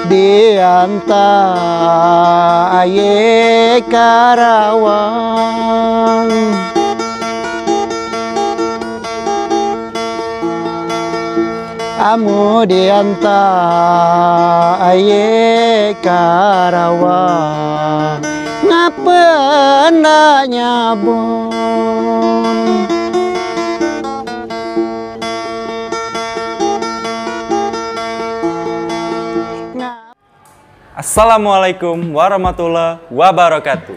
Di antara aye Karawang, amu di antara aye Karawang, ngapa ndak nyabon? Assalamualaikum warahmatullahi wabarakatuh.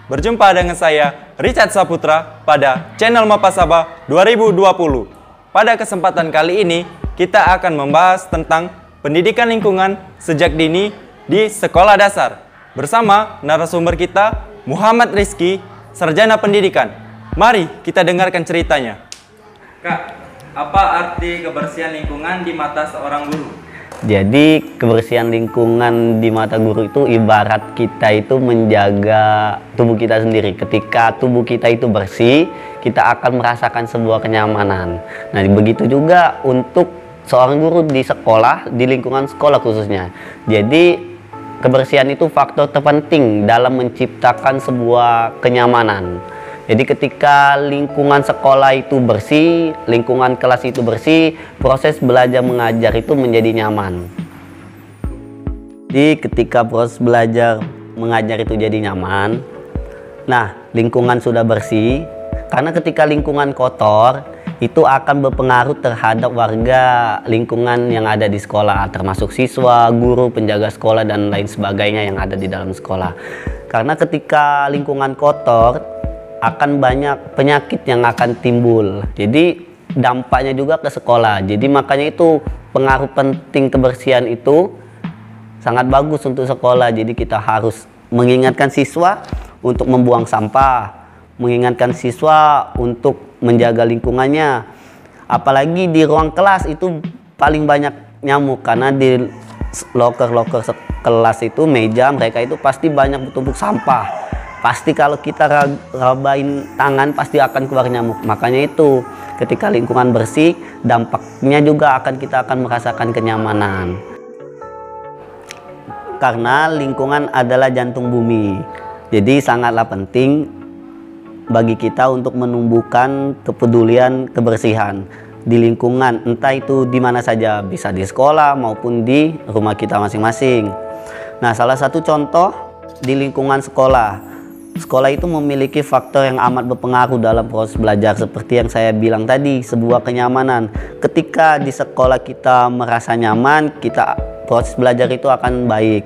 Berjumpa dengan saya Richard Saputra pada channel Mapasaba 2020. Pada kesempatan kali ini kita akan membahas tentang pendidikan lingkungan sejak dini di sekolah dasar bersama narasumber kita Muhammad Rizky, Sarjana Pendidikan. Mari kita dengarkan ceritanya. Kak, apa arti kebersihan lingkungan di mata seorang guru? Jadi kebersihan lingkungan di mata guru itu ibarat kita itu menjaga tubuh kita sendiri. Ketika tubuh kita itu bersih, kita akan merasakan sebuah kenyamanan. Nah, begitu juga untuk seorang guru di sekolah, di lingkungan sekolah khususnya. Jadi kebersihan itu faktor terpenting dalam menciptakan sebuah kenyamanan. Jadi ketika lingkungan sekolah itu bersih, lingkungan kelas itu bersih, proses belajar mengajar itu menjadi nyaman. Jadi ketika proses belajar mengajar itu jadi nyaman, nah lingkungan sudah bersih, karena ketika lingkungan kotor, itu akan berpengaruh terhadap warga lingkungan yang ada di sekolah, termasuk siswa, guru, penjaga sekolah, dan lain sebagainya yang ada di dalam sekolah. Karena ketika lingkungan kotor, akan banyak penyakit yang akan timbul. Jadi dampaknya juga ke sekolah. Jadi makanya itu pengaruh penting kebersihan itu sangat bagus untuk sekolah. Jadi kita harus mengingatkan siswa untuk membuang sampah, mengingatkan siswa untuk menjaga lingkungannya. Apalagi di ruang kelas itu paling banyak nyamuk, karena di loker-loker kelas itu, meja mereka itu pasti banyak bertumpuk sampah. Pasti kalau kita rabain tangan pasti akan keluar nyamuk. Makanya itu ketika lingkungan bersih, dampaknya juga kita akan merasakan kenyamanan. Karena lingkungan adalah jantung bumi. Jadi sangatlah penting bagi kita untuk menumbuhkan kepedulian kebersihan di lingkungan, entah itu di mana saja, bisa di sekolah maupun di rumah kita masing-masing. Nah, salah satu contoh di lingkungan sekolah. Sekolah itu memiliki faktor yang amat berpengaruh dalam proses belajar, seperti yang saya bilang tadi, sebuah kenyamanan. Ketika di sekolah kita merasa nyaman, proses belajar itu akan baik.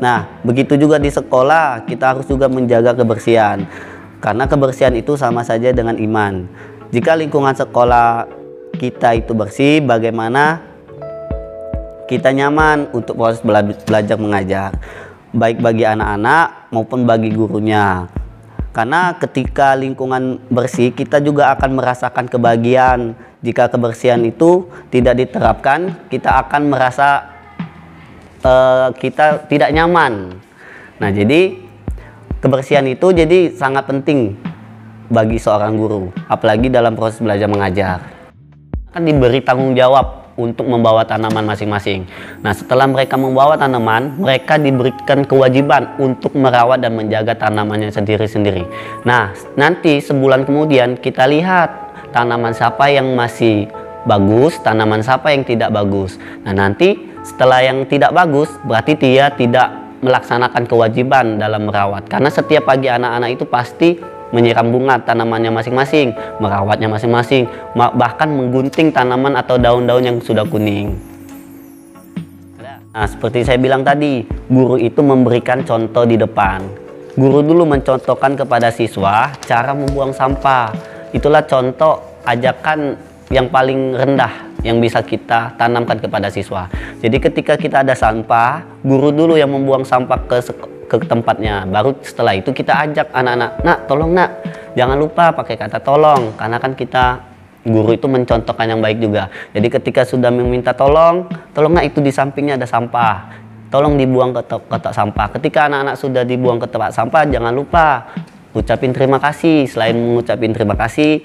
Nah, begitu juga di sekolah, kita harus juga menjaga kebersihan. Karena kebersihan itu sama saja dengan iman. Jika lingkungan sekolah kita itu bersih, bagaimana kita nyaman untuk proses belajar mengajar, baik bagi anak-anak maupun bagi gurunya. Karena ketika lingkungan bersih, kita juga akan merasakan kebahagiaan. Jika kebersihan itu tidak diterapkan, kita akan merasa kita tidak nyaman. Nah, jadi kebersihan itu jadi sangat penting bagi seorang guru, apalagi dalam proses belajar mengajar. Kan diberi tanggung jawab untuk membawa tanaman masing-masing. Nah, setelah mereka membawa tanaman, mereka diberikan kewajiban untuk merawat dan menjaga tanamannya sendiri-sendiri. Nah, nanti sebulan kemudian kita lihat tanaman siapa yang masih bagus, tanaman siapa yang tidak bagus. Nah, nanti setelah yang tidak bagus, berarti dia tidak melaksanakan kewajiban dalam merawat. Karena setiap pagi anak-anak itu pasti menyiram bunga tanamannya masing-masing, merawatnya masing-masing, bahkan menggunting tanaman atau daun-daun yang sudah kuning. Nah, seperti saya bilang tadi, guru itu memberikan contoh di depan. Guru dulu mencontohkan kepada siswa cara membuang sampah. Itulah contoh ajakan yang paling rendah yang bisa kita tanamkan kepada siswa. Jadi ketika kita ada sampah, guru dulu yang membuang sampah ke tempatnya. Baru setelah itu kita ajak anak-anak, "Nak, tolong nak." Jangan lupa pakai kata tolong, karena kan guru itu mencontohkan yang baik juga. Jadi ketika sudah meminta tolong nak, itu di sampingnya ada sampah. tolong dibuang ke kotak sampah. Ketika anak-anak sudah dibuang ke tempat sampah, jangan lupa ucapin terima kasih. Selain mengucapin terima kasih,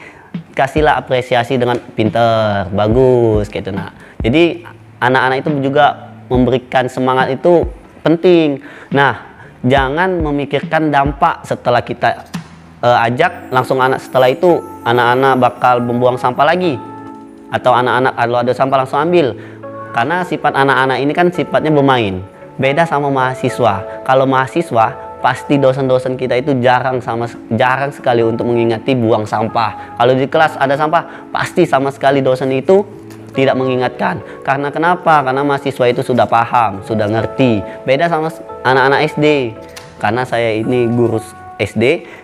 kasihlah apresiasi dengan pinter, bagus gitu. Nah, jadi anak-anak itu juga memberikan semangat itu penting. Nah, jangan memikirkan dampak setelah kita ajak langsung setelah itu anak-anak bakal membuang sampah lagi, atau anak-anak kalau ada sampah langsung ambil. Karena sifat anak-anak ini kan sifatnya bermain. Beda sama mahasiswa. Kalau mahasiswa pasti dosen-dosen kita itu jarang sekali untuk mengingati buang sampah. Kalau di kelas ada sampah, pasti sama sekali dosen itu tidak mengingatkan. Karena kenapa? Karena mahasiswa itu sudah paham, sudah ngerti. Beda sama anak-anak SD. Karena saya ini guru SD,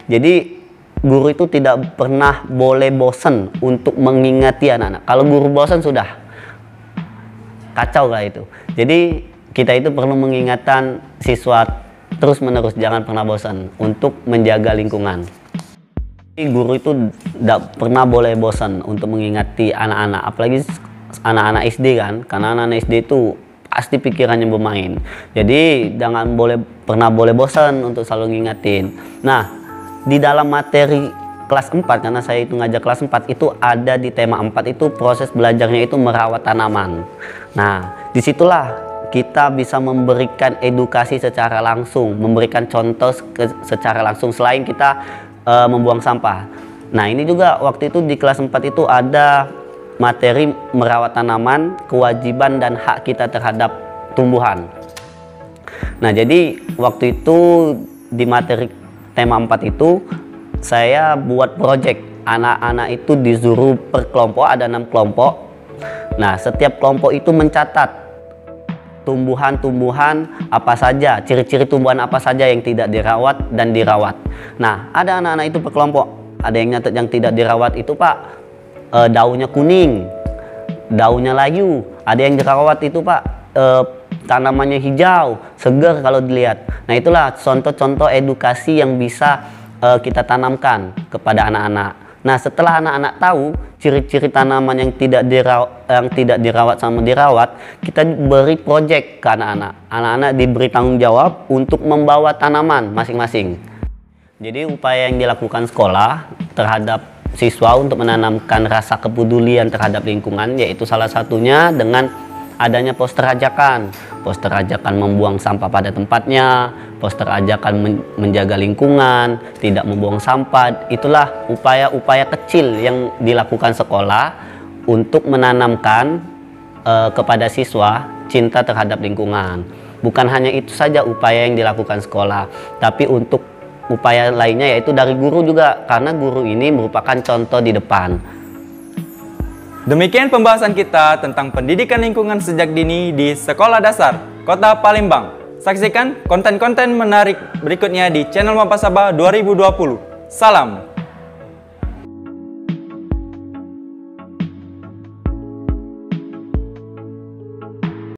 jadi guru itu tidak pernah boleh bosan untuk mengingati anak-anak. Kalau guru bosan sudah kacau lah itu. Jadi kita itu perlu mengingatkan siswa terus menerus, jangan pernah bosan untuk menjaga lingkungan. Guru itu tidak pernah boleh bosan untuk mengingati anak-anak, apalagi anak-anak SD kan, karena anak-anak SD itu pasti pikirannya bermain. Jadi jangan pernah boleh bosan untuk selalu ngingetin. Nah, di dalam materi kelas 4, karena saya itu ngajak kelas 4, itu ada di tema 4 itu proses belajarnya itu merawat tanaman. Nah, disitulah kita bisa memberikan edukasi secara langsung, memberikan contoh secara langsung selain kita membuang sampah. Nah, ini juga waktu itu di kelas 4 itu ada materi merawat tanaman, kewajiban dan hak kita terhadap tumbuhan. Nah, jadi waktu itu di materi tema 4 itu saya buat project. Anak-anak itu disuruh per kelompok, ada 6 kelompok. Nah, setiap kelompok itu mencatat tumbuhan-tumbuhan apa saja, ciri-ciri tumbuhan apa saja yang tidak dirawat dan dirawat. Nah, ada anak-anak itu per kelompok. Ada yang nyatet yang tidak dirawat itu, Pak, daunnya kuning, daunnya layu. Ada yang dirawat itu, Pak, tanamannya hijau, segar kalau dilihat. Nah, itulah contoh-contoh edukasi yang bisa kita tanamkan kepada anak-anak. Nah, setelah anak-anak tahu ciri-ciri tanaman yang tidak dirawat sama dirawat, kita beri project ke anak-anak. Anak-anak diberi tanggung jawab untuk membawa tanaman masing-masing. Jadi upaya yang dilakukan sekolah terhadap siswa untuk menanamkan rasa kepedulian terhadap lingkungan, yaitu salah satunya dengan adanya poster ajakan membuang sampah pada tempatnya, poster ajakan menjaga lingkungan, tidak membuang sampah. Itulah upaya-upaya kecil yang dilakukan sekolah untuk menanamkan kepada siswa cinta terhadap lingkungan. Bukan hanya itu saja upaya yang dilakukan sekolah, tapi untuk upaya lainnya yaitu dari guru juga, karena guru ini merupakan contoh di depan. Demikian pembahasan kita tentang pendidikan lingkungan sejak dini di Sekolah Dasar Kota Palembang. Saksikan konten-konten menarik berikutnya di channel Mapasaba 2020. Salam.